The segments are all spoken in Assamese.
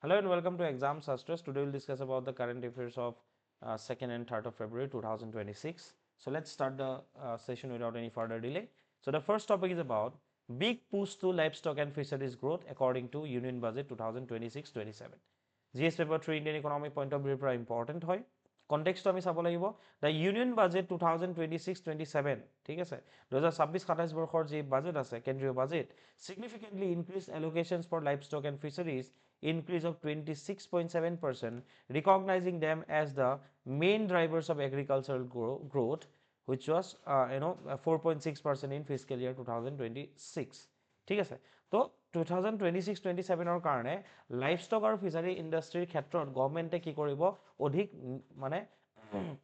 Hello and welcome to Exam Sastras. Today we'll discuss about the current affairs of 2nd and 3rd of February 2026. So let's start the session without any further delay. So the first topic is about big push to livestock and fisheries growth according to Union Budget 2026-27. GS paper 3 Indian economic point of view important hoy. Context আমি চাব লাগিব the Union Budget 2026-27 ঠিক আছে 2026-27 বৰ্ষৰ যে বাজেট আছে কেন্দ্ৰীয় budget significantly increased allocations for livestock and fisheries increase of 26.7%, recognizing them as the main drivers of agricultural growth, which was 4.6% in fiscal year 2026. ঠিক আছে তো 2026-27 কাৰণে লাইভষ্টক আৰু ফিচাৰী ইণ্ডাষ্ট্ৰীৰ ক্ষেত্ৰত গভৰ্ণমেণ্টে কি কৰিব অধিক মানে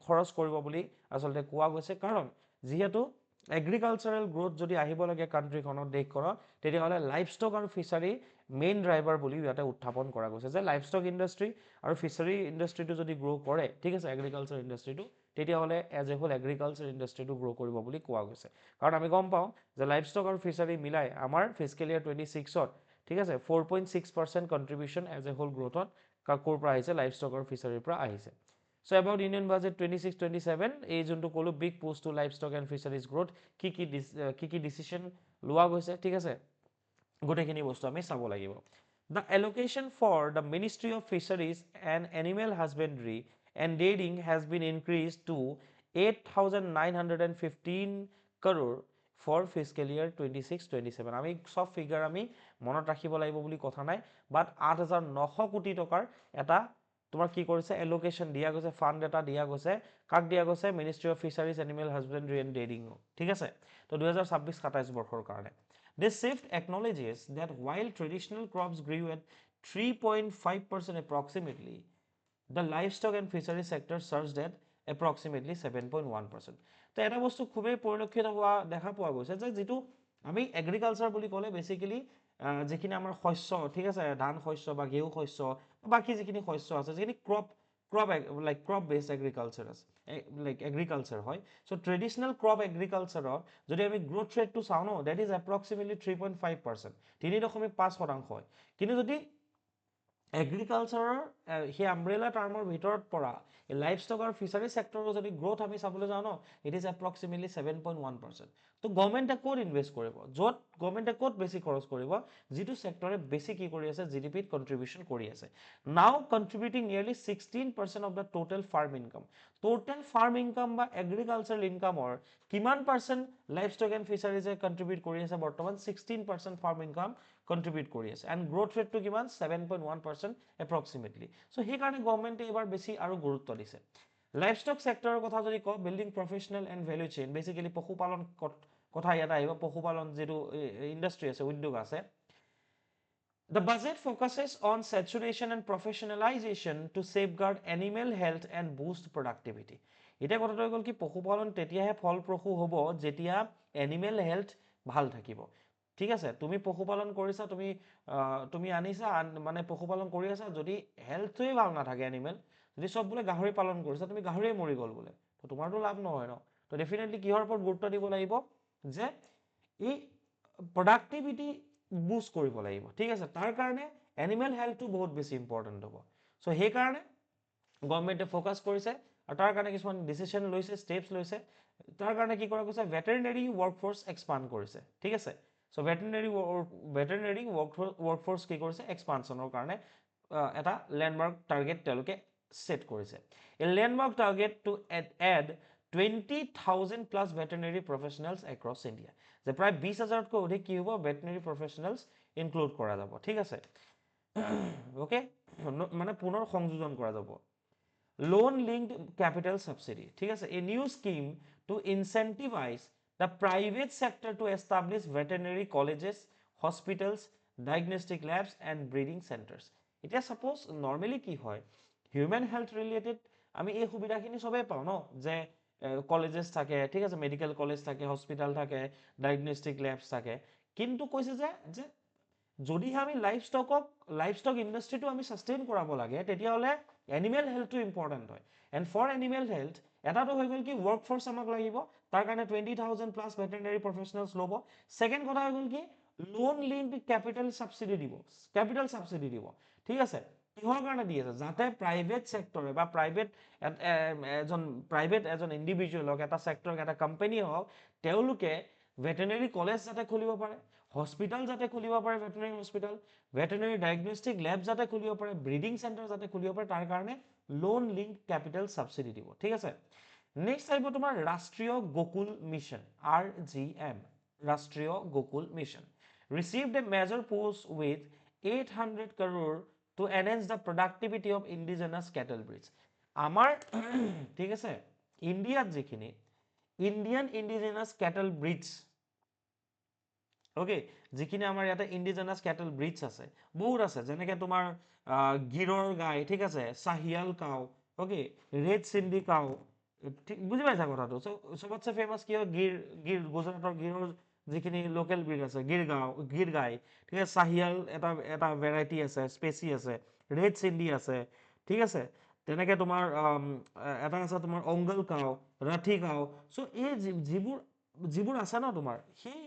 খৰচ কৰিব বুলি আচলতে কোৱা গৈছে কাৰণ যিহেতু এগ্ৰিকালচাৰেল গ্ৰোথ যদি আহিব লাগে কাণ্ট্ৰিখনত দেশখনত তেতিয়াহ'লে লাইভষ্টক আৰু ফিচাৰী মেইন ড্ৰাইভাৰ বুলি ইয়াতে উত্থাপন কৰা গৈছে যে লাইভষ্টক ইণ্ডাষ্ট্ৰী আৰু ফিচাৰী ইণ্ডাষ্ট্ৰীটো যদি গ্ৰ' কৰে ঠিক আছে এগ্ৰিকালচাৰ ইণ্ডাষ্ট্ৰীটো তেতিয়াহ'লে এজ এ হোল এগ্ৰিকালচাৰ ইণ্ডাষ্ট্ৰীটো গ্ৰ' কৰিব বুলি কোৱা গৈছে কাৰণ আমি গম পাওঁ যে লাইভষ্টক আৰু ফিচাৰী মিলাই আমাৰ ফিস্কেল ইয়াৰ 26ত ঠিক আছে 4.6% কণ্ট্ৰিবিউশ্যন এজ এ হোল গ্ৰ'থত ক'ৰ পৰা আহিছে লাইভষ্টক আৰু ফিচাৰীৰ পৰা আহিছে So about Union Budget 26-27, এই যোনটো ক'লো big push to livestock and fisheries growth কি decision লোৱা গৈছে ঠিক আছে গোটেইখিনি বস্তু আমি চাব লাগিব The allocation for the Ministry of Fisheries and Animal Husbandry and Dairying has been increased to 8,915 crore for fiscal year 26-27 আমি সব ফিগাৰ আমি মনত ৰাখিব লাগিব বুলি কথা নাই বাট 8,900 কোটি টকাৰ এটা তোমাক কি কৰিছে এলোকেশন দিয়া গৈছে ফান্ড এটা দিয়া গৈছে কাক দিয়া গৈছে ministry of fisheries animal husbandry and dairying ঠিক আছে তো 2026-27 বৰ্ষৰ কাৰণে This shift acknowledges that while traditional crops grew at 3.5% approximately, the livestock and fishery sector surged at approximately 7.1%. তো এটা বস্তু খুবেই পৰিলক্ষিত হোৱা দেখা পোৱা গৈছে যে যিটো আমি এগ্ৰিকালচাৰ বুলি ক'লে বেচিকেলি যিখিনি আমাৰ শস্য ঠিক আছে ধান শস্য বা ঘেঁহু শস্য বাকী যিখিনি শস্য আছে যিখিনি ক্ৰপ বেছড এগ্ৰিকালচাৰ আছে লাইক এগ্ৰিকালচাৰ হয় চ' ট্ৰেডিশ্যনেল ক্ৰপ এগ্ৰিকালচাৰত যদি আমি গ্ৰোথ ৰেটটো চাওঁ ন ডেট ইজ এপ্ৰক্সিমেটলি 3.5% 3.5% হয় কিন্তু যদি এগ্ৰিকালচাৰৰ সেই আমব্ৰেলা টাৰ্মৰ ভিতৰত পৰা লাইভষ্টক আৰু ফিচাৰী ছেক্টৰৰ যদি গ্ৰোথ আমি চাবলৈ যাওঁ ন ইট ইজ এপ্ৰক্সিমেটলি 7.1%. তো গভৰ্ণমেণ্টে ক'ত ইনভেষ্ট কৰিব য'ত গভৰ্ণমেণ্টে ক'ত বেছি খৰচ কৰিব যিটো ছেক্টৰে বেছি কি কৰি আছে জিডিপিত কণ্ট্ৰিবিউশ্যন কৰি আছে now contributing nearly 16% of the total farm income বা এগ্ৰিকালচাৰেল ইনকামৰ কিমান পাৰ্চেণ্ট লাইভষ্টক এণ্ড ফিচাৰিজে কণ্ট্ৰিবিউট কৰি আছে বৰ্তমান 16% ফাৰ্ম ইনকাম কণ্ট্ৰিবিউট কৰি আছে এণ্ড গ্ৰোথ ৰেটটো কিমান 7.1% এপ্ৰক্সিমেটলি চ' সেইকাৰণে গভৰ্ণমেণ্টে এইবাৰ বেছি আৰু গুৰুত্ব দিছে লাইভষ্টক ছেক্টৰৰ কথা যদি কওঁ building professional and value chain basically পশুপালন কথা ইয়াত আহিব পশুপালন যিটো ইণ্ডাষ্ট্ৰী আছে উদ্যোগ আছে The budget focuses on saturation and professionalization to safeguard animal health and boost productivity. এতিয়া কথাটো হৈ গ'ল কি পশুপালন তেতিয়াহে ফলপ্ৰসূ হ'ব যেতিয়া এনিমেল হেল্থ ভাল থাকিব ঠিক আছে তুমি পশুপালন কৰিছা তুমি আনিছা মানে পশুপালন কৰি আছা যদি হেল্থটোৱে ভাল নাথাকে এনিমেল যদি সব বোলে গাহৰি পালন কৰিছা তুমি গাহৰিয়ে মৰি গ'ল বোলে তো তোমাৰতো লাভ নহয় ন তো ডেফিনেটলি কিহৰ ওপৰত গুৰুত্ব দিব লাগিব যে এই প্ৰডাক্টিভিটি বুষ্ট কৰিব লাগিব ঠিক আছে তাৰ কাৰণে এনিমেল হেল্থটো বহুত বেছি ইম্পৰ্টেণ্ট হ'ব চ' সেইকাৰণে গভৰ্ণমেণ্টে ফ'কাছ কৰিছে আৰু তাৰ কাৰণে কিছুমান ডিচিশ্যন লৈছে ষ্টেপছ লৈছে তাৰ কাৰণে কি কৰা গৈছে ভেটেৰিনেৰী ৱৰ্কফ'ৰ্চ এক্সপাণ্ড কৰিছে ঠিক আছে চ' ভেটেৰিনেৰী ৱৰ্কফ'ৰ্চ কি কৰিছে এক্সপানশ্যনৰ কাৰণে এটা লেণ্ডমাৰ্ক টাৰ্গেট তেওঁলোকে ছেট কৰিছে এই landmark target to add 20,000 plus veterinary professionals across India যে প্ৰায় 20,000তকৈ অধিক কি হ'ব ভেটেৰিনেৰী প্ৰফেশ্যনেলছ ইনক্লুড কৰা যাব ঠিক আছে অ'কে মানে পুনৰ সংযোজন কৰা যাব লোন লিংকড ক্যাপিটাল সাবসিডি ঠিক আছে a new scheme to incentivise the private sector to establish veterinary colleges hospitals diagnostic labs and breeding centres এতিয়া ছাপ'জ নৰ্মেলি কি হয় হিউমেন হেল্থ ৰিলেটেড আমি এই সুবিধাখিনি চবেই পাওঁ ন যে কলেজেছ থাকে ঠিক আছে মেডিকেল কলেজ থাকে হস্পিটেল থাকে ডায়েগনষ্টিক লেবছ থাকে কিন্তু কৈছে যে যদিহে আমি লাইভষ্টক ইণ্ডাষ্ট্ৰীটো আমি ছাষ্টেইন কৰাব লাগে তেতিয়াহ'লে এনিমেল হেল্থটো ইম্পৰ্টেণ্ট হয় এণ্ড ফৰ এনিমেল হেল্থ এটাটো হৈ গ'ল কি ৱৰ্কফ'ৰ্চ আমাক লাগিব তাৰ কাৰণে 20,000 প্লাছ ভেটেৰিনেৰী প্ৰফেশ্যনেলছ ল'ব ছেকেণ্ড কথা হৈ গ'ল কি লোন লিংকড কেপিটেল ছাবচিডি দিব ঠিক আছে কিহৰ কাৰণে দি আছে যাতে প্ৰাইভেট সেক্টৰে বা এজন ইণ্ডিভিজুৱেল হওক এটা সেক্টৰ এটা কোম্পানী হওক তেওঁলোকে ভেটেৰিনেৰী কলেজ যাতে খুলিব পাৰে হস্পিটেল যাতে খুলিব পাৰে ভেটেৰিনেৰী হস্পিটেল ভেটেৰিনেৰী ডায়াগনষ্টিক লেব যাতে খুলিব পাৰে ব্ৰিডিং চেণ্টাৰ যাতে খুলিব পাৰে তাৰ কাৰণে লোন লিংক কেপিটেল সাবসিডি দিব ঠিক আছে নেক্সট আহিব তোমাৰ ৰাষ্ট্ৰীয় গকুল মিছন RGM ৰাষ্ট্ৰীয় Gokul mission received a major push with 800 crore to enhance the productivity of indigenous cattle breeds আমাৰ ঠিক আছে ইন্ডিয়াত যিখিনি ইন্ডিয়ান ইন্ডিজিনাস ক্যাটল ব্ৰিডস ওকে যিখিনি আমাৰ ইয়াতে ইন্ডিজিনাস ক্যাটল ব্ৰিডস আছে বহুত আছে যেনেকে তোমাৰ গিৰৰ গাই ঠিক আছে Sahiwal cow okay red Sindhi cow বুজি পাইছা কথাটো সবতছে ফেমাস কি হয় গিৰ গুজৰাটৰ গিৰৰ যিখিনি লোকেল ব্ৰিড আছে গিৰ গাই ঠিক আছে সাহিয়াল এটা ভ্যাৰাইটি আছে স্পেচি আছে ৰেড সিন্ধি আছে ঠিক আছে তেনেকে তোমাৰ এটা আছে তোমাৰ অংগল কাউ ৰাঠি কাউ সো এই যিবোৰ আছে ন তোমাৰ সেই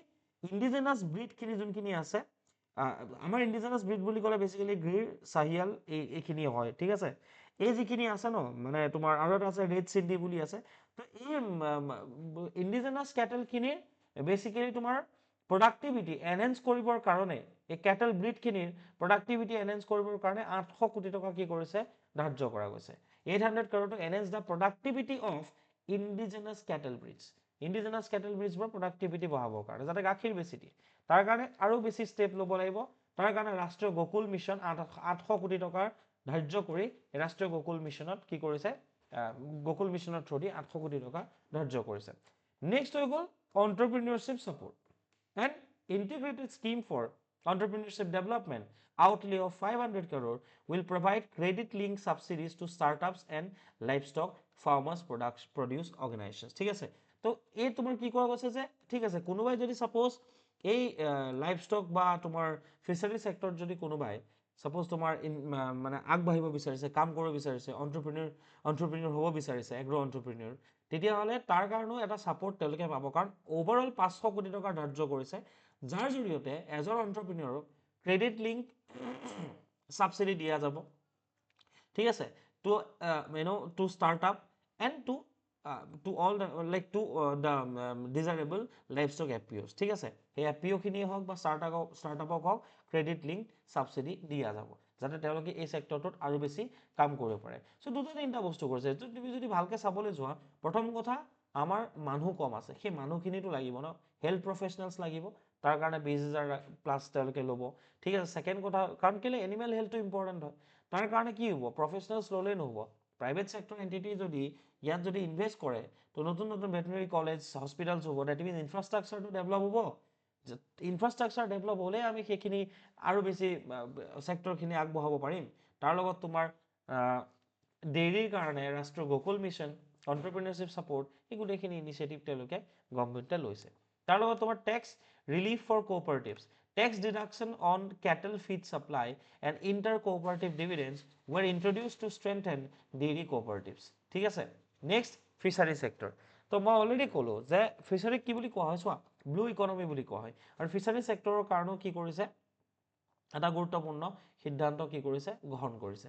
ইন্ডিজিনাস ব্ৰিড খিনি যোনখিনি আছে আমাৰ ইন্ডিজিনাস ব্ৰিড বুলি ক'লে বেসিক্যালি গিৰ সাহিয়াল এইখিনি হয় ঠিক আছে এই যিখিনি আছে ন মানে তোমাৰ আৰু এটা আছে ৰেড সিন্ধি বুলি আছে তো এই ইন্ডিজিনাস ক্যাটল খিনি বেসিক্যালি তোমাৰ প্ৰডাক্টিভিটি এনহেন্স কৰিবৰ কাৰণে এই ক্যাটল ব্ৰিড খিনিৰ প্ৰডাক্টিভিটি এনহেন্স কৰিবৰ কাৰণে 800 কোটি টকা কি কৰিছে ধাৰ্য কৰা গৈছে 800 crore to enhance the productivity of indigenous cattle breeds indigenous cattle breeds বৰ productivity বঢ়াবৰ কাৰণে যাতে গাখীৰ বেছি দিয়ে তাৰ কাৰণে আৰু বেছি ষ্টেপ ল'ব লাগিব তাৰ কাৰণে ৰাষ্ট্ৰীয় গকুল মিছন 800 কোটি টকাৰ ধাৰ্য কৰি ৰাষ্ট্ৰীয় গকুল মিছনত কি কৰিছে গকুল মিছনৰ থ্ৰু দি 800 কোটি টকা ধাৰ্য কৰিছে নেক্সট হৈ গ'ল entrepreneurship support and integrated scheme for entrepreneurship development outlay of 500 crore will provide credit link subsidies to startups and livestock farmers produce organizations ঠিক আছে তো এই তোমাৰ কি কৰা গৈছে যে ঠিক আছে কোনোবাই যদি সাপোজ এই লাইভস্টক বা তোমাৰ ফিশাৰি সেক্টৰ যদি কোনোবাই সাপোজ তোমাৰ মানে আগবাঢ়িব বিচাৰিছে কাম কৰিব বিচাৰিছে এন্টাৰপ্ৰেনিউৰ হ'ব বিচাৰিছে এগ্ৰো এন্টাৰপ্ৰেনিউৰ তেতিয়া হলে তাৰ কাৰণেও এটা সাপোৰ্ট তেওঁলোকে পাব কাৰণ ওভাৰঅল 500 কোটি টকা ধাৰ্য কৰিছে যাৰ জৰিয়তে এজন এন্টাৰপ্ৰেনিউৰক ক্ৰেডিট লিংক সাবসিডি দিয়া যাব ঠিক আছে two startup and to all the like to the desirable livestock FPOs ঠিক আছে সেই FPO খিনি হওক বা startup হওক ক্ৰেডিট লিংক সাবসিডি দিয়া যাব যাতে তেওঁলোকে এই সেক্টৰটোত আৰু বেছি কাম কৰিব পাৰে সো দুটা তিনটা বস্তু কৰিছে তুমি যদি ভালকে চাবলৈ যোৱা প্ৰথম কথা আমাৰ মানুহ কম আছে সেই মানুহখিনিটো লাগিব ন হেল্থ প্ৰফেশনালস লাগিব তাৰ কাৰণে 20000 প্লাস তেওঁলোকে ল'ব ঠিক আছে সেকেন্ড কথা কাৰণ কেলে এনিমেল হেল্থটো ইম্পৰ্টেন্ট হয় তাৰ কাৰণে কি হ'ব প্ৰফেশনালস ল'লে নহব প্ৰাইভেট সেক্টৰ এন্টিটি যদি ইয়াত যদি ইনভেস্ট কৰে তো নতুন নতুন ভেটেৰিনেৰী কলেজ হস্পিটেলস হ'ব দ্যাট মিন্স ইনফ্ৰাষ্ট্ৰাকচাৰটো ডেভেলপ হ'ব ইনফ্ৰাষ্ট্ৰাকচাৰ ডেভেলপ হ'লে আমি সেইখিনি আৰু বেছি সেক্টৰখিনি আগবঢ়াব পাৰিম তাৰ লগত তোমাৰ ডেইৰীৰ কাৰণে ৰাষ্ট্ৰীয় গকুল মিছন এন্টাৰপ্ৰেনিউৰশ্বিপ সাপোৰ্ট এই গোটেইখিনি ইনিচিয়েটিভ তেওঁলোকে গভৰ্ণমেণ্টে লৈছে তাৰ লগত তোমাৰ tax relief for cooperatives tax deduction on cattle feed supply and inter-cooperative dividends were introduced to strengthen dairy cooperatives. ঠিক আছে নেক্সট ফিচাৰী সেক্টৰ তো মই অলৰেডি ক'লো যে ফিচাৰী কি বুলি কোৱা হয় চোৱা ব্লু ইকনমি বুলি কোৱা হয় আৰু ফিচাৰী সেক্টৰৰ কাৰণেও কি কৰিছে এটা গুৰুত্বপূৰ্ণ সিদ্ধান্ত কি কৰিছে গ্ৰহণ কৰিছে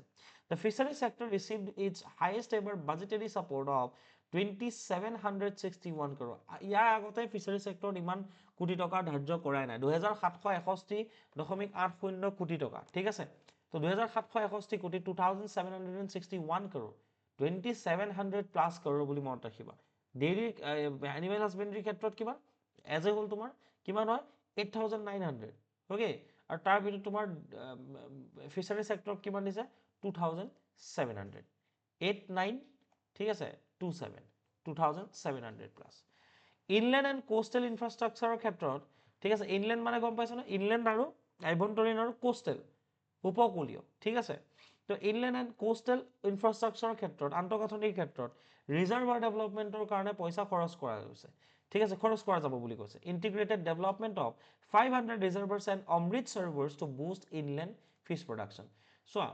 the fishery sector received its highest ever budgetary support of 2761 crore ইয়াৰ আগতে ফিচাৰী সেক্টৰত ইমান কোটি টকা ধাৰ্য কৰাই নাই 2761.80 কোটি টকা ঠিক আছে তো 2761 কোটি 2761 crore 2700 প্লাস crore বুলি মনত ৰাখিবা ডেইৰী এনিমেল হাজবেণ্ডাৰী ক্ষেত্ৰত কিমান এজ এ হোল তোমাৰ কিমান হয় 8900 ওকে আৰু তাৰ ভিতৰত তোমাৰ ফিচাৰী সেক্টৰ কিমান দিছে 2700 89 ঠিক আছে 2700 প্লাস ইনল্যান্ড এন্ড কোস্টেল ইনফ্ৰাষ্ট্ৰাকচাৰৰ ক্ষেত্ৰত ঠিক আছে ইনল্যান্ড মানে গম পাইছ না ইনল্যান্ড আৰু আভ্যন্তৰীণ আৰু কোস্টেল উপকূলীয় ঠিক আছে তো ইনল্যান্ড এন্ড কোস্টেল ইনফ্ৰাষ্ট্ৰাকচাৰৰ ক্ষেত্ৰত আন্তঃগাঁথনিৰ ক্ষেত্ৰত ৰিজাৰ্ভাৰ ডেভেলপমেন্টৰ কাৰণে পইচা খৰচ কৰা হৈছে ঠিক আছে খৰচ কৰা যাব বুলি কৈছে integrated development of 500 reservoirs and Amrit reservoirs to boost inland fish production চোৱা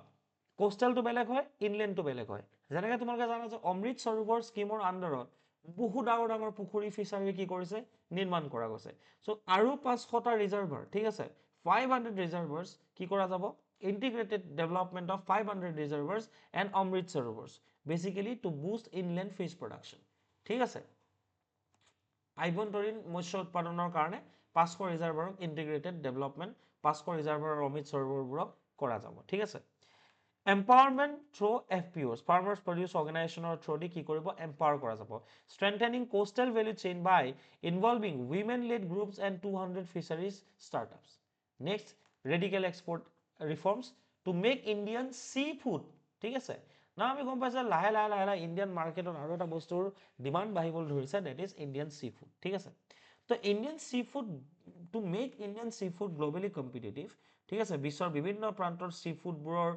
কোস্টেল তো বেলেগ হয় ইনল্যান্ড তো বেলেগ হয় যেনেকৈ তোমালোকে জানা যে অমৃত সৰোবৰ স্কিমৰ আন্ডাৰত বহুত ডাঙৰ ডাঙৰ পুখুৰী ফিচাৰী কি কৰিছে নিৰ্মাণ কৰা গৈছে সো আৰু 500টা ৰিজাৰ্ভাৰ ঠিক আছে 500 ৰিজাৰ্ভাৰ্স কি কৰা যাব integrated development of 500 reservoirs and Amrit reservoirs, basically to boost inland fish production. ঠিক আছে, আভ্যন্তৰীণ মৎস্য উৎপাদনৰ কাৰণে 500 ৰিজাৰ্ভাৰক ইন্টিগ্ৰেটেড ডেভেলপমেন্ট 500 ৰিজাৰ্ভাৰ অমৃত সৰোবৰবোৰক কৰা যাব। ঠিক আছে, empowerment through FPOs, farmers produce অৰ্গেনাইজেশ্যনৰ থ্ৰুদি কি কৰিব, এম্পাৱাৰ কৰা যাব। Strengthening coastal value chain by involving women led groups and 200 fisheries startups. Next, radical export reforms to make Indian C food. ঠিক আছে, না আমি গম পাইছোঁ লাহে লাহে লাহে লাহে ইণ্ডিয়ান মাৰ্কেটত আৰু এটা বস্তুৰ ডিমাণ্ড বাঢ়িবলৈ ধৰিছে, that is Indian C food. ঠিক আছে, তো Indian C food to make Indian C food globally competitive. ঠিক আছে, বিশ্বৰ বিভিন্ন প্ৰান্তৰ চি ফুডবোৰৰ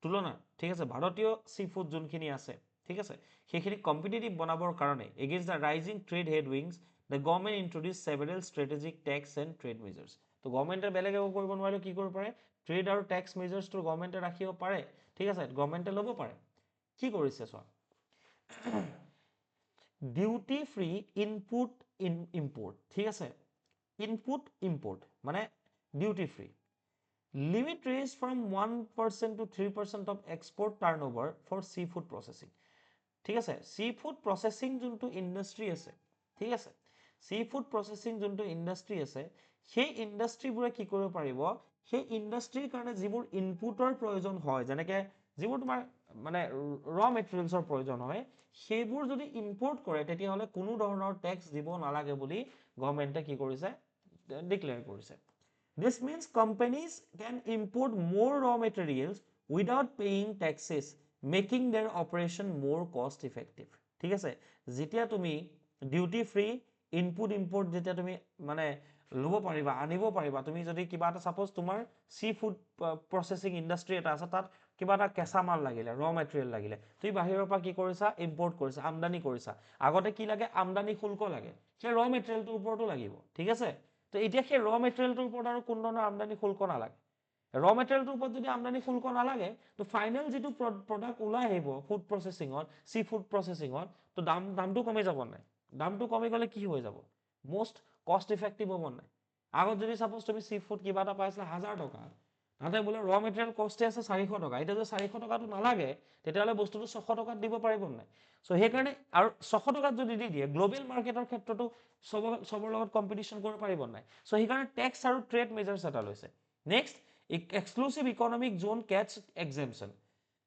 তুলনাত, ঠিক আছে, ভাৰতীয় চি ফুড যোনখিনি আছে, ঠিক আছে, সেইখিনি কম্পিটিটিভ বনাবৰ কাৰণে against the rising trade headwinds the government introduced several strategic tax and trade measures. তো গভৰ্ণমেণ্টে বেলেগ একো কৰিব নোৱাৰিলেও কি কৰিব পাৰে, ট্ৰেড আৰু টেক্স মেজাৰ্ছটো গভৰ্ণমেণ্টে ৰাখিব পাৰে। ঠিক আছে, গভৰ্ণমেণ্টে ল'ব পাৰে। কি কৰিছে চোৱা, ডিউটি ফ্ৰী ইনপুট ইম্পৰ্ট। ঠিক আছে, ইনপুট ইম্পৰ্ট মানে duty free. Limit raised from 1% to 3% of export turnover for seafood processing. ঠিক আছে, seafood processing যোনটো ইণ্ডাষ্ট্ৰী আছে, ঠিক আছে, seafood processing যোনটো ইণ্ডাষ্ট্ৰী আছে, সেই ইণ্ডাষ্ট্ৰীবোৰে কি কৰিব পাৰিব, সেই ইণ্ডাষ্ট্ৰীৰ কাৰণে যিবোৰ ইনপুটৰ প্ৰয়োজন হয়, যেনেকৈ যিবোৰ তোমাৰ মানে ৰ মেটেৰিয়েলছৰ প্ৰয়োজন হয়, সেইবোৰ যদি ইম্পৰ্ট কৰে তেতিয়াহ'লে কোনো ধৰণৰ টেক্স দিব নালাগে বুলি গভৰ্ণমেণ্টে কি কৰিছে, ডিক্লেয়াৰ কৰিছে। This means companies can import more raw materials without paying taxes, making their operation more cost effective. ঠিক আছে, যেতিয়া তুমি ডিউটি ফ্ৰী ইনপুট ইম্পৰ্ট যেতিয়া তুমি মানে ল'ব পাৰিবা, আনিব পাৰিবা, তুমি যদি কিবা এটা ছাপ'জ তোমাৰ চি ফুড প্ৰচেছিং ইণ্ডাষ্ট্ৰী এটা আছে, তাত কিবা এটা কেঁচা মাল লাগিলে, ৰ মেটেৰিয়েল লাগিলে, তুমি বাহিৰৰ পৰা কি কৰিছা, ইম্পৰ্ট কৰিছা, আমদানি কৰিছা। আগতে কি লাগে, আমদানি শুল্ক লাগে, সেই ৰ মেটেৰিয়েলটোৰ ওপৰতো লাগিব। ঠিক আছে, তো এতিয়া সেই ৰ মেটেৰিয়েলটোৰ ওপৰত আৰু কোনো ধৰণৰ আমদানি শুল্ক নালাগে। ৰ মেটেৰিয়েলটোৰ ওপৰত যদি আমদানি শুল্ক নালাগে, তো ফাইনেল যিটো প্ৰডাক্ট ওলাই আহিব ফুড প্ৰচেছিঙত, চি ফুড প্ৰচেছিঙত, তো দামটো কমি যাব নাই? দামটো কমি গ'লে কি হৈ যাব, মষ্ট কষ্ট ইফেক্টিভ হ'ব নাই? আগত যদি ছাপ'জ তুমি চি ফুড কিবা এটা পাইছিলা 1000 টকা, তাতে বোলে ৰ মেটেৰিয়েল কষ্টে আছে 400 টকা, এতিয়া যদি 400 টকাটো নালাগে, তেতিয়াহ'লে বস্তুটো 600 টকাত দিব পাৰিব নাই? চ' সেইকাৰণে আৰু 600 টকাত যদি দি দিয়ে, গ্ল'বেল মাৰ্কেটৰ ক্ষেত্ৰতো চবৰ লগত কম্পিটিশ্যন কৰিব পাৰিব নাই? চ' সেইকাৰণে টেক্স আৰু ট্ৰেড মেজাৰ্ছ এটা লৈছে। Next, exclusive economic zone catch exemption.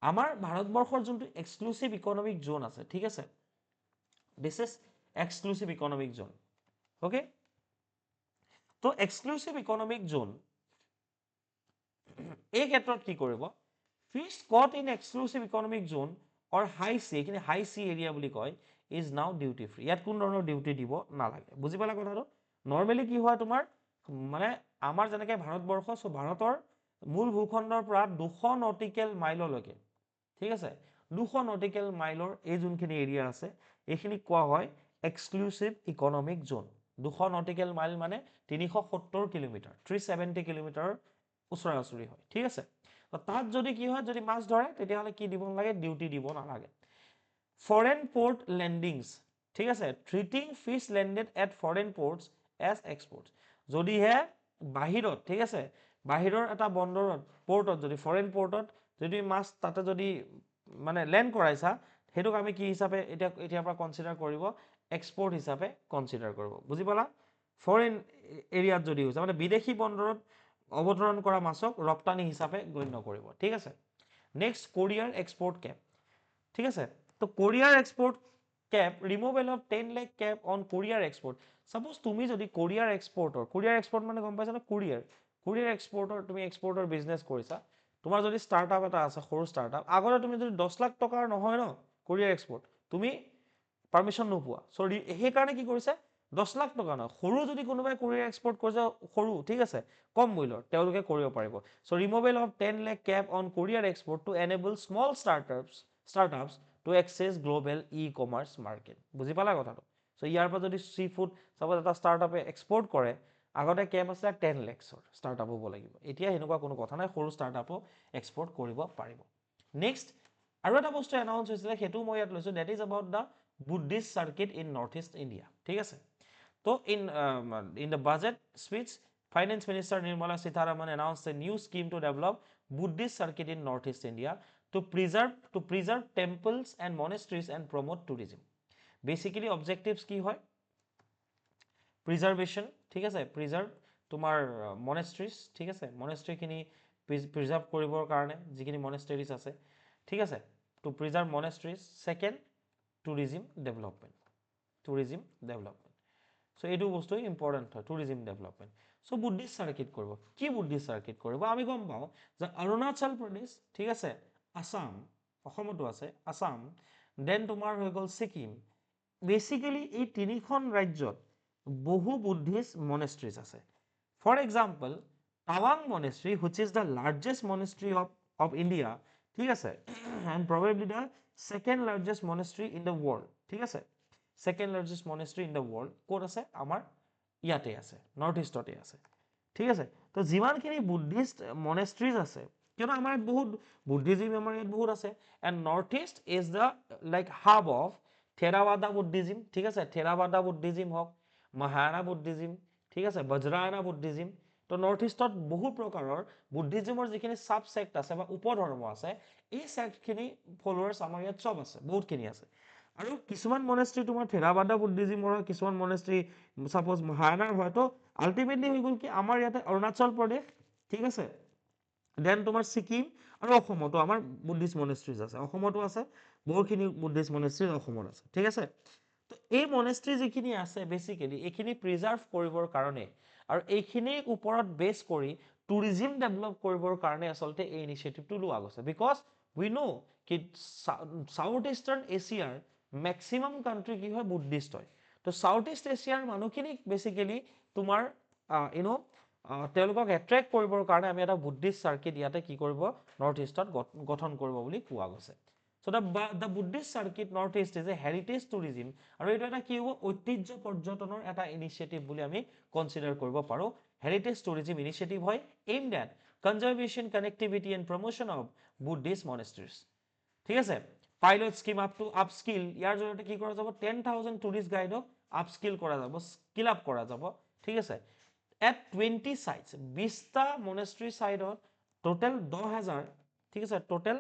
আমাৰ ভাৰতবৰ্ষৰ যোনটো এক্সক্লুচিভ ইকনমিক জোন আছে, ঠিক আছে, this is exclusive economic zone. Okay, তো এক্সক্লুচিভ ইকনমিক জোন এই ক্ষেত্ৰত কি কৰিব, fish caught in exclusive economic zone or high sea, এইখিনি হাই চি এৰিয়া বুলি কয়, ইজ নাও ডিউটি ফ্ৰী। ইয়াত কোনো ধৰণৰ ডিউটি দিব নালাগে। বুজি পালা কথাটো? নৰ্মেলি কি হয় তোমাৰ, মানে আমাৰ যেনেকৈ ভাৰতবৰ্ষ, চ' ভাৰতৰ মূল ভূখণ্ডৰ পৰা 200 নটিকেল মাইললৈকে, ঠিক আছে, 200 নটিকেল মাইলৰ এই যোনখিনি এৰিয়া আছে, এইখিনি কোৱা হয় এক্সক্লুচিভ ইকনমিক জোন। 200 নটিকেল মাইল মানে 370 কিলোমিটাৰ, 370 কিলোমিটাৰৰ ওচৰা ওচৰি হয়। ঠিক আছে, তাত যদি কি হয়, যদি মাছ ধৰে, তেতিয়াহ'লে কি দিব নালাগে, ডিউটি দিব নালাগে। ফৰেন পৰ্ট লেণ্ডিংছ, ঠিক আছে, treating fish landed at foreign ports as exports. যদিহে বাহিৰত, ঠিক আছে, বাহিৰৰ এটা বন্দৰত, পৰ্টত, যদি ফৰেন পৰ্টত যদি মাছ তাতে যদি মানে লেণ্ড কৰাইছা, সেইটোক আমি কি হিচাপে এতিয়াৰ পৰা কনচিডাৰ কৰিব, এক্সপৰ্ট হিচাপে কনচিডাৰ কৰিব। বুজি পালা? ফৰেন এৰিয়াত যদি হৈছে, মানে বিদেশী বন্দৰত অৱতৰণ কৰা মাছক ৰপ্তানি হিচাপে গণ্য কৰিব। ঠিক আছে, নেক্সট, কোৰিয়াৰ এক্সপৰ্ট কেপ। ঠিক আছে, তো courier export cap, removal of 10 lakh cap on courier export. Suppose তুমি যদি কোৰিয়াৰ এক্সপৰ্ট মানে গম পাইছা ন, কোৰিয়াৰ এক্সপৰ্টৰ তুমি এক্সপৰ্টৰ বিজনেছ কৰিছা, তোমাৰ যদি ষ্টাৰ্টআপ এটা আছে, সৰু ষ্টাৰ্টআপ, আগতে তুমি যদি 10 লাখ টকাৰ নহয় ন কোৰিয়াৰ এক্সপৰ্ট, তুমি পাৰ্মিশ্যন নোপোৱা। চ' সেইকাৰণে কি কৰিছে, 10 লাখ টকা নহয়, সৰু যদি কোনোবাই কোৰিয়াৰ এক্সপৰ্ট কৰিছে, সৰু, ঠিক আছে, কম মূল্যৰ, তেওঁলোকে কৰিব পাৰিব। So' removal of 10 lakh cap on courier export to enable small startups to access global e commerce market. বুজি পালা কথাটো? চ' ইয়াৰ পৰা যদি চি ফুড চাপ'জ এটা ষ্টাৰ্টআপে এক্সপৰ্ট কৰে, আগতে কেপ আছে 10 লাখৰ ষ্টাৰ্টআপ হ'ব লাগিব, এতিয়া সেনেকুৱা কোনো কথা নাই, সৰু ষ্টাৰ্টআপো এক্সপৰ্ট কৰিব পাৰিব। নেক্সট, আৰু এটা বস্তু এনাউন্স হৈছিলে, সেইটো মই ইয়াত লৈছোঁ, that is about the Buddhist circuit in North East India. ঠিক আছে, তো in the budget speech, finance minister Nirmala Sitharaman announced a new scheme to develop Buddhist circuit in Northeast India to preserve temples and monasteries and promote tourism. Basically objectives কি হয় প্ৰিজাৰ্ভেশ্যন ঠিক আছে প্ৰিজাৰ্ভ তোমাৰ মনেষ্ট্ৰিজ ঠিক আছে মনেষ্ট্ৰিখিনি প্ৰিজাৰ্ভ কৰিবৰ কাৰণে যিখিনি মনেষ্ট্ৰিজ আছে ঠিক আছে to preserve monasteries second tourism development so এইটো বস্তু ইম্পৰ্টেণ্ট হয় tourism development so Buddhist circuit কৰিব কি বুদ্ধিষ্ট চাৰ্কিট কৰিব আমি গম পাওঁ যে অৰুণাচল প্ৰদেশ ঠিক আছে আসাম অসমতো আছে আসাম দেন তোমাৰ হৈ গ'ল ছিকিম বেসিক্যালি এই তিনিখন ৰাজ্যত বহু বুদ্ধিষ্ট মনেষ্ট্ৰিজ আছে ফৰ এক্সাম্পল টাৱাং monastery which is the largest monastery of India ঠিক আছে and probably the second largest monastery in the world ঠিক আছে second largest monastery in the world ক'ত আছে আমাৰ ইয়াতে আছে নৰ্থ ইষ্টতে আছে ঠিক আছে তো যিমানখিনি বুদ্ধিষ্ট মনেষ্ট্ৰিজ আছে কিয়নো আমাৰ ইয়াত বহুত বুদ্ধিজিম আমাৰ ইয়াত বহুত আছে and North East is the like hub of Theravada Buddhism ঠিক আছে থেৰাবাদা বুদ্ধিজিম হওক মহায়ানা বুদ্ধিজিম ঠিক আছে বজ্ৰায়না বুদ্ধিজিম তো নৰ্থ ইষ্টত বহু প্ৰকাৰৰ বুদ্ধিজিমৰ যিখিনি সাব সেক্ট আছে বা উপধৰ্ম আছে এই সেক্টখিনি ফলোৱাৰ্ছ আমাৰ ইয়াত চব আছে বহুতখিনি আছে আৰু কিছুমান মনেষ্ট্ৰি তোমাৰ থেৰাবাদা বুদ্ধিজিমৰ হয় কিছুমান মনেষ্ট্ৰি সাপোজ মহায়ানাৰ হয় তো আল্টিমেটলি হৈ গ'ল কি আমাৰ ইয়াতে অৰুণাচল প্ৰদেশ ঠিক আছে দেন তোমাৰ ছিকিম আৰু অসমতো আমাৰ বুদ্ধিষ্ট মনেষ্ট্ৰিজ আছে অসমতো আছে বহুতখিনি বুদ্ধিষ্ট মনেষ্ট্ৰিজ অসমত আছে ঠিক আছে তো এই মনেষ্ট্ৰি যিখিনি আছে বেসিক্যালি এইখিনি প্ৰিজাৰ্ভ কৰিবৰ কাৰণে আৰু এইখিনিৰ ওপৰত বেছ কৰি টুৰিজিম ডেভেলপ কৰিবৰ কাৰণে আচলতে এই ইনিচিয়েটিভটো লোৱা গৈছে বিকজ উই নো কি সাউথ ইষ্টাৰ্ণ এছিয়াৰ মেক্সিমাম কাণ্ট্ৰি কি হয় বুদ্ধিষ্ট হয় তো সাউথ ইষ্ট এছিয়াৰ মানুহখিনিক বেসিক্যালি তোমাৰ ইউনো তেওঁলোকক এট্ৰেক্ট কৰিবৰ কাৰণে আমি এটা বুদ্ধিষ্ট চাৰ্কিট ইয়াতে কি কৰিব নৰ্থ ইষ্টত গঠন কৰিব বুলি কোৱা গৈছে So the Buddhist circuit northeast is a heritage tourism আৰু এইটো এটা কি হ'ব ঐতিহ্য পৰ্যটনৰ এটা ইনিচিয়েটিভ বুলি আমি কনসিডাৰ কৰিব পাৰো হেৰিটেজ টুৰিজিম ইনিচিয়েটিভ হয় aimed at conservation connectivity and promotion of Buddhist monasteries ঠিক আছে pilot scheme up to upskill ইয়াৰ জৰিয়তে কি কৰা যাব 10,000 টুৰিষ্ট গাইডক আপস্কিল কৰা যাব স্কিল আপ কৰা যাব ঠিক আছে at 20 sites 20টা মনেষ্ট্ৰি সাইডত টোটাল 10,000 ঠিক আছে টোটাল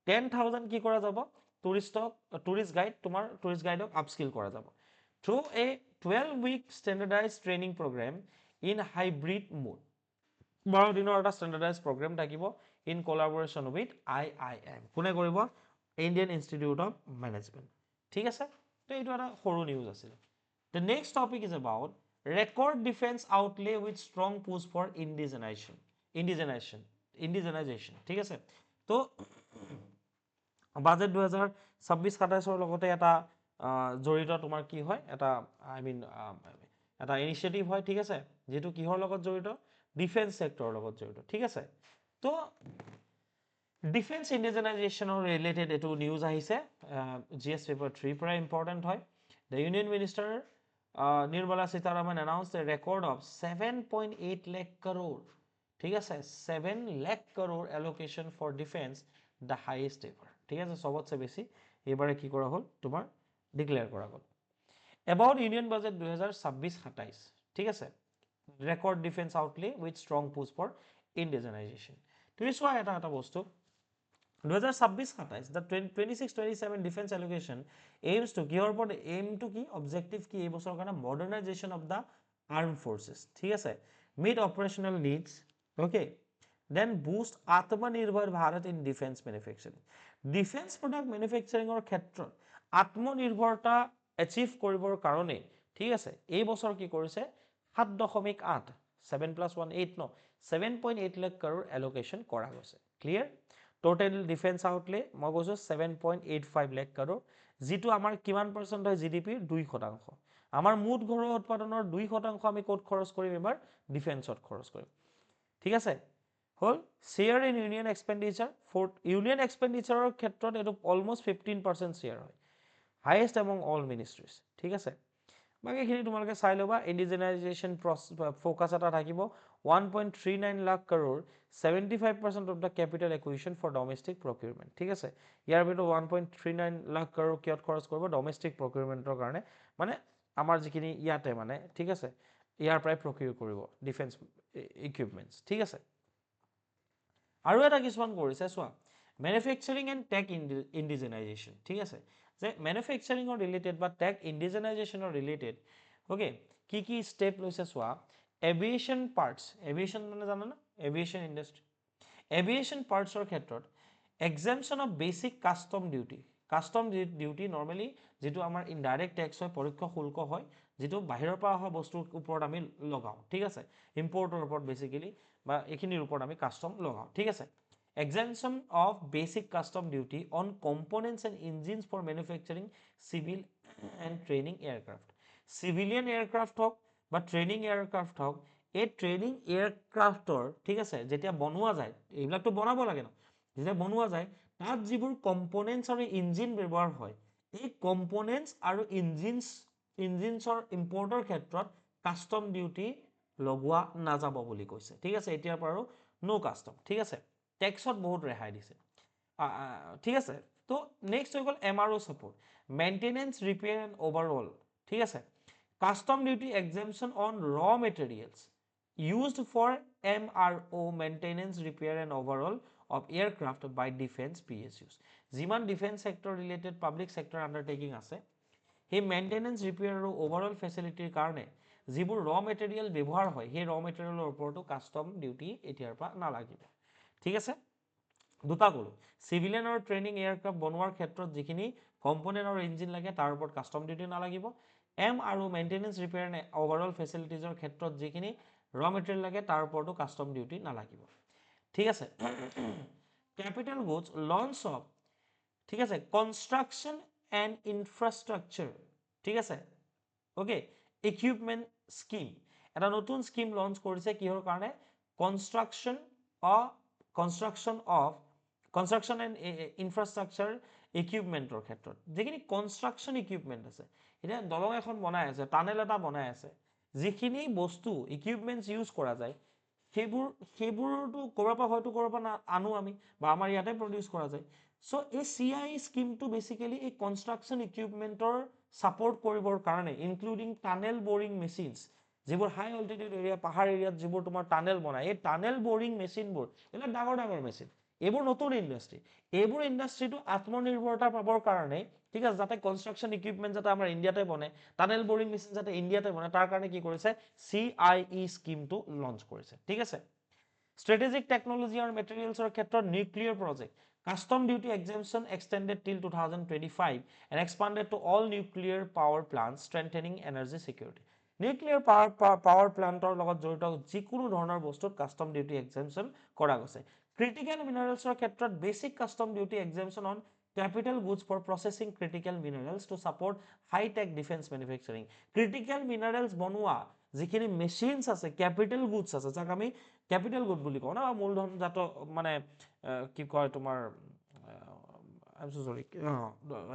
10,000 কি কৰা যাব টুৰিষ্ট গাইড তোমাৰ টুৰিষ্ট গাইডক আপস্কিল কৰা যাব through A 12-week standardized training program in hybrid mode 12 দিনৰ এটা standardized program থাকিব in collaboration with IIM কোনে কৰিব ইণ্ডিয়ান ইনষ্টিটিউট অফ মেনেজমেণ্ট ঠিক আছে তো এইটো এটা সৰু নিউজ আছিল the next topic is about record defense outlay with strong push for indigenization ঠিক আছে তো বাজেট 2026-27 লগতে এটা জড়িত তোমাৰ কি হয় এটা আই মিন এটা ইনিচিয়েটিভ হয় ঠিক আছে যেটো কিহৰ লগত জড়িত ডিফেন্স সেক্টৰৰ লগত জড়িত ঠিক আছে তো ডিফেন্স ইণ্ডিজেনাইজেশ্যনৰ ৰিলেটেড এটো নিউজ আহিছে জিএছ পেপাৰ 3 পৰা ইম্পৰ্টেন্ট হয় the union minister Nirmala Sitharaman announced a record of 7.8 lakh crore ঠিক আছে 7 lakh crore allocation for defense the highest ever ঠিক আছে সবতছে বেশি এবারে কি করা হল তোমার ডিক্লেয়ার করা হল about union budget 2026-27 ঠিক আছে record defense outlay with strong push for indigenization তুমি চোৱা এটা বস্তু 2026-27 the 26-27 defense allocation aims to কিহৰ ওপৰত aim to কি objective কি এই বছৰৰ কাৰণে modernization of the armed forces ঠিক আছে meet operational needs okay then boost Atmanirbhar Bharat in defense manufacturing defense product manufacturing or ক্ষেত্ৰত আত্মনিৰ্ভৰতা achieve কৰিবৰ কাৰণে ঠিক আছে এই বছৰ কি কৰিছে 7.8 7+1 8 no 7.8 lakh crore allocation কৰা গৈছে clear total defense outlay মই কৈছো 7.85 lakh crore যেটো আমাৰ কিমান পাৰ্সেন্ট হয় জিডিপিৰ 2% আমাৰ মুঠ ঘৰৰ উৎপাদনৰ 2% আমি ক'ত খৰচ কৰিম এবাৰ ডিফেন্সত খৰচ কৰিম ঠিক আছে হল share in union expenditure for union expenditure ক্ষেত্ৰত এটো almost 15% share হয় highest among all ministries ঠিক আছে বাকি খিনি তোমালকে চাই লবা ইন্ডিজেনাইজেশন ফোকাস এটা থাকিব 1.39 lakh crore 75% of the capital acquisition for domestic procurement ঠিক আছে ইয়াৰ ভিতৰত 1.39 লাখ crore কিয়ত খৰচ কৰিব ডমেস্টিক প্ৰকিউৰমেন্টৰ কাৰণে মানে আমাৰ যিখিনি ইয়াতে মানে ঠিক আছে ইয়াৰ প্ৰায় প্ৰকিউৰ কৰিব ডিফেন্স ইকুইপমেন্টস ঠিক আছে আৰু এটা কিছুমান কৰিছে চোৱা মেনুফেকচাৰিং এণ্ড টেক ইণ্ডিজেনাইজেশ্যন ঠিক আছে যে মেনুফেকচাৰিঙৰ ৰিলেটেড বা টেক ইণ্ডিজেনাইজেশ্যনৰ ৰিলেটেড অ'কে কি ষ্টেপ লৈছে চোৱা এভিয়েশ্যন পাৰ্টছ এভিয়েশ্যন মানে জানা না এভিয়েশ্যন ইণ্ডাষ্ট্ৰি এভিয়েশ্যন পাৰ্টছৰ ক্ষেত্ৰত exemption of basic custom duty normally যিটো আমাৰ ইনডাইৰেক্ট টেক্স হয় পৰোক্ষ শুল্ক হয় যিটো বাহিৰৰ পৰা অহা বস্তুৰ ওপৰত আমি লগাওঁ ঠিক আছে ইম্পৰ্টৰ ওপৰত বেচিকেলি বা এইখিনিৰ ওপৰত আমি কাষ্টম লগাওঁ ঠিক আছে exemption of basic custom duty on components and engines for manufacturing civil and training aircraft civilian aircraft হওক বা ট্ৰেইনিং এয়াৰক্ৰাফ্ট হওক এই ট্ৰেইনিং এয়াৰক্ৰাফ্টৰ ঠিক আছে যেতিয়া বনোৱা যায় এইবিলাকতো বনাব লাগে ন যেতিয়া বনোৱা যায় তাত যিবোৰ কম্পনেণ্টছ আৰু ইঞ্জিন ব্যৱহাৰ হয় এই কম্পনেণ্টছ আৰু ইঞ্জিনছৰ ইম্পৰ্টৰ ক্ষেত্ৰত কাষ্টম ডিউটি লগোৱা নাযাব বুলি কৈছে ঠিক আছে এতিয়াৰ পৰা নো কাষ্টম ঠিক আছে টেক্সত বহুত ৰেহাই দিছে ঠিক আছে তো নেক্সট হৈ গ'ল M R O' support maintenance repair and overhaul ঠিক আছে custom duty exemption on raw materials used for MRO maintenance repair and overhaul of aircraft by defense PSUs যিমান defence sector related public sector undertaking আছে সেই মেইনটেনেন্স ৰিপেয়াৰ আৰু ওভাৰঅল ফেচিলিটিৰ কাৰণে যিবোৰ ৰ মেটেৰিয়েল ব্যৱহাৰ হয় সেই ৰ মেটেৰিয়েলৰ ওপৰতো কাষ্টম ডিউটি এতিয়াৰ পৰা নালাগিব ঠিক আছে দুটা কৰো সিভিলিয়ান আৰু ট্ৰেইনিং এয়াৰক্ৰাফ্ট বনোৱাৰ ক্ষেত্ৰত যিখিনি কম্পোনেন্ট আৰু ইঞ্জিন লাগে তাৰ ওপৰত কাষ্টম ডিউটি নালাগিব এম আৰু মেইনটেনেন্স ৰিপেয়াৰ এণ্ড ওভাৰঅল ফেচিলিটিজৰ ক্ষেত্ৰত যিখিনি ৰ মেটেৰিয়েল লাগে তাৰ ওপৰতো কাষ্টম ডিউটি নালাগিব ঠিক আছে ক্যাপিটাল গুডস লঞ্চ অফ ঠিক আছে কনস্ট্ৰাকচন এণ্ড ইনফ্ৰাষ্ট্ৰাকচাৰ ঠিক আছে ওকে ইকুইপমেন্ট স্কিম এটা নতুন স্কিম লঞ্চ কৰিছে কিহৰ কাৰণে কনস্ট্ৰাকচন এণ্ড ইনফ্ৰাষ্ট্ৰাকচাৰ ইকুইপমেন্টৰ ক্ষেত্ৰত যিখিনি কনস্ট্ৰাকচন ইকুইপমেন্ট আছে এতিয়া দলং এখন বনাই আছে টানেল এটা বনাই আছে যিখিনি বস্তু ইকুইপমেন্টছ ইউজ কৰা যায় সেইবোৰটো ক'ৰবাৰ পৰা হয়তো ক'ৰবাৰ পৰা আনো আমি বা আমাৰ ইয়াতে প্ৰডিউচ কৰা যায় সো এই CI স্কিমটো বেসিক্যালি এই কনস্ট্ৰাকচন ইকুইপমেন্টৰ সাপোৰ্ট কৰিবৰ কাৰণে ইনক্লুডিং টানেল বৰিং মেচিনছ যিবোৰ হাই অল্টিটিউড এৰিয়া পাহাৰ এৰিয়াত যিবোৰ তোমাৰ টানেল বনায় এই টানেল বৰিং মেচিনবোৰ এইবিলাক ডাঙৰ ডাঙৰ মেচিন এইবোৰ নতুন ইণ্ডাষ্ট্ৰি এইবোৰ ইণ্ডাষ্ট্ৰিটো আত্মনিৰ্ভৰতা পাবৰ কাৰণে ঠিক আছে যাতে কনস্ট্ৰাকচন ইকুইপমেন্ট যাতে আমাৰ ইণ্ডিয়াতে বনে টানেল বৰিং মেচিন যাতে ইণ্ডিয়াতে বনে তাৰ কাৰণে কি কৰিছে CIE স্কিমটো লঞ্চ কৰিছে ঠিক আছে স্ট্ৰেটেজিক টেকনলজি আৰু মেটেৰিয়েলছৰ ক্ষেত্ৰত nuclear project custom duty exemption extended till 2025 and expanded to all nuclear power plants strengthening energy security nuclear power প্লান্টৰ লগত জড়িত যিকোনো ধৰণৰ বস্তুত কাষ্টম ডিউটি এক্সামশ্যন কৰা গৈছে ক্ৰিটিকেল মিনাৰেলছৰ ক্ষেত্ৰত basic custom duty exemption on capital goods for processing critical minerals to support high tech defense manufacturing critical minerals বনোৱা যিখিনি মেচিনছ আছে ক্যাপিটাল গুডস আছে যাক আমি ক্যাপিটাল গুড বুলি কওঁ না মূলধনজাত মানে কি কয় তোমাৰ আই এম সো সৰি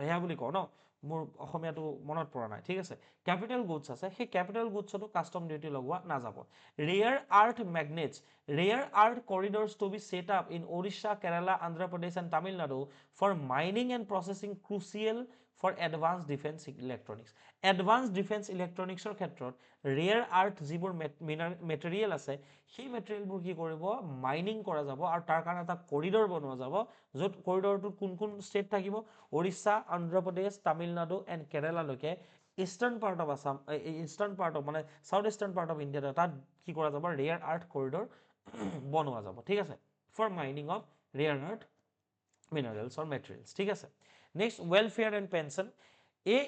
হেয়া বুলি কওঁ ন মোৰ অসমীয়াটো মনত পৰা নাই ঠিক আছে ক্যাপিটাল গুডস আছে সেই ক্যাপিটাল গুডছতো কাষ্টম ডিউটি লগোৱা নাযাব rare earth magnets rare earth corridors to be set up in Odisha, Kerala, Andhra Pradesh and Tamil Nadu for mining and processing crucial for advanced defense electronics. Advanced defense electronics or ক্ষেত্ৰত rare earth যিবোৰ মেটেৰিয়েল আছে সেই মেটেৰিয়েলবোৰ কি কৰিব মাইনিং কৰা যাব আৰু তাৰ কাৰণে এটা কৰিডৰ বনোৱা যাব য'ত কৰিডৰটোত কোন কোন ষ্টেট থাকিব ওড়িশা অন্ধ্ৰ প্ৰদেশ তামিলনাডু এণ্ড কেৰালালৈকে eastern part of Assam eastern part of মানে south eastern part of India তাত কি কৰা যাব ৰেয়াৰ আৰ্থ কৰিডৰ বনোৱা যাব ঠিক আছে for mining of rare earth minerals or materials ঠিক আছে নেক্সট ৱেলফেয়াৰ এণ্ড পেঞ্চন এই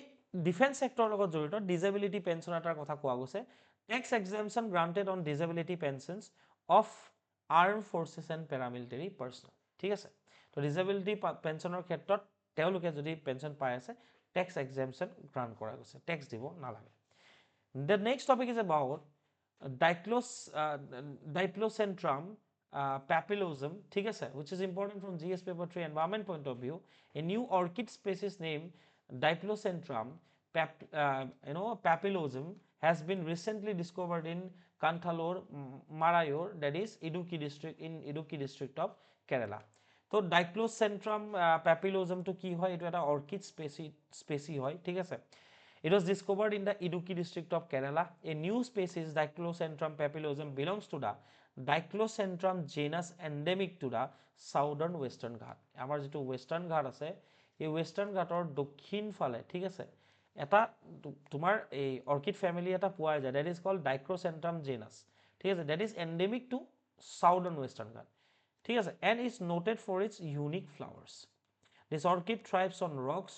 ডিফেন্স সেক্টৰৰ লগত জড়িত ডিজেবিলিটি পেঞ্চন এটাৰ কথা কোৱা গৈছে tax exemption granted on disability pensions of armed forces and paramilitary personnel ঠিক আছে তো ডিজেবিলিটি পেঞ্চনৰ ক্ষেত্ৰত তেওঁলোকে যদি পেঞ্চন পাই আছে টেক্স এক্সামশ্যন গ্ৰান্ট কৰা গৈছে টেক্স দিব নালাগে the next topic is about Diplocentrum papillosum, which is important from GS paper 3 environment point of view. A new orchid species named Diplocentrum papillosum has been recently discovered in Kanthalur, Marayor, that is Idukki district of Kerala. So Diplocentrum papillosum to ki hoy etu eta orchid species hoy thik ase It was discovered in the Idukki district of Kerala. A new species, Diplocentrum papillosum, belongs to the Diclocentrum genus endemic to the southern western Ghat. আমাৰ যেটো western Ghat আছে এই western Ghator দক্ষিণ ফালে ঠিক আছে এটা তোমাৰ এই অৰ্কিড ফ্যামিলি এটা পোৱা যায় that is called Diclocentrum genus ঠিক আছে that is endemic to southern western Ghat ঠিক আছে and is noted for its unique flowers. This orchid thrives on rocks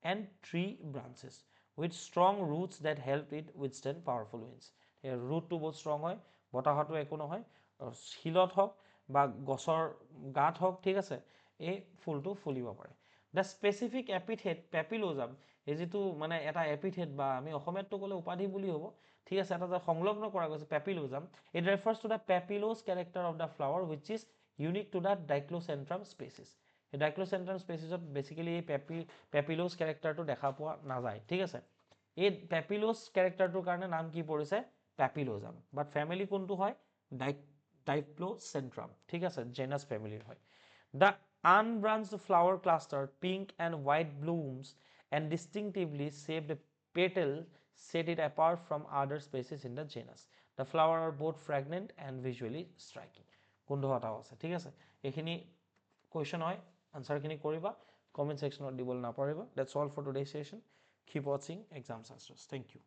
and tree branches with strong roots that help it withstand powerful winds. Root to বহুত strong হয় বতাহটো একো নহয় শিলত হওক বা গছৰ গাত হওক ঠিক আছে এই ফুলটো ফুলিব পাৰে the specific epithet papillosum এই যেটো মানে এটা epithet বা আমি অসমীয়াটো ক'লে উপাধি বুলি হ'ব ঠিক আছে এটা যে সংলগ্ন কৰা গৈছে papillosum it refers to the papillose character of the flower which is unique to the Diclocentrum species. এই Diclocentrum species basically এই papillose character টো দেখা পোৱা নাযায় ঠিক আছে এই papillose character টোৰ কাৰণে নাম কি পৰিছে papillosum but family কোনটো হয় Diclocentrum ঠিক আছে genus family হয় the unbranched flower cluster pink and white blooms and distinctively shaped petal set it apart from other species in the genus. The flowers are both fragrant and visually striking. কোনটো হতাও আছে ঠিক আছে এইখিনি question হয় answer খিনি কৰিবা comment section ত দিবলৈ নাপাৰিবা that's all for today's session keep watching exam answers thank you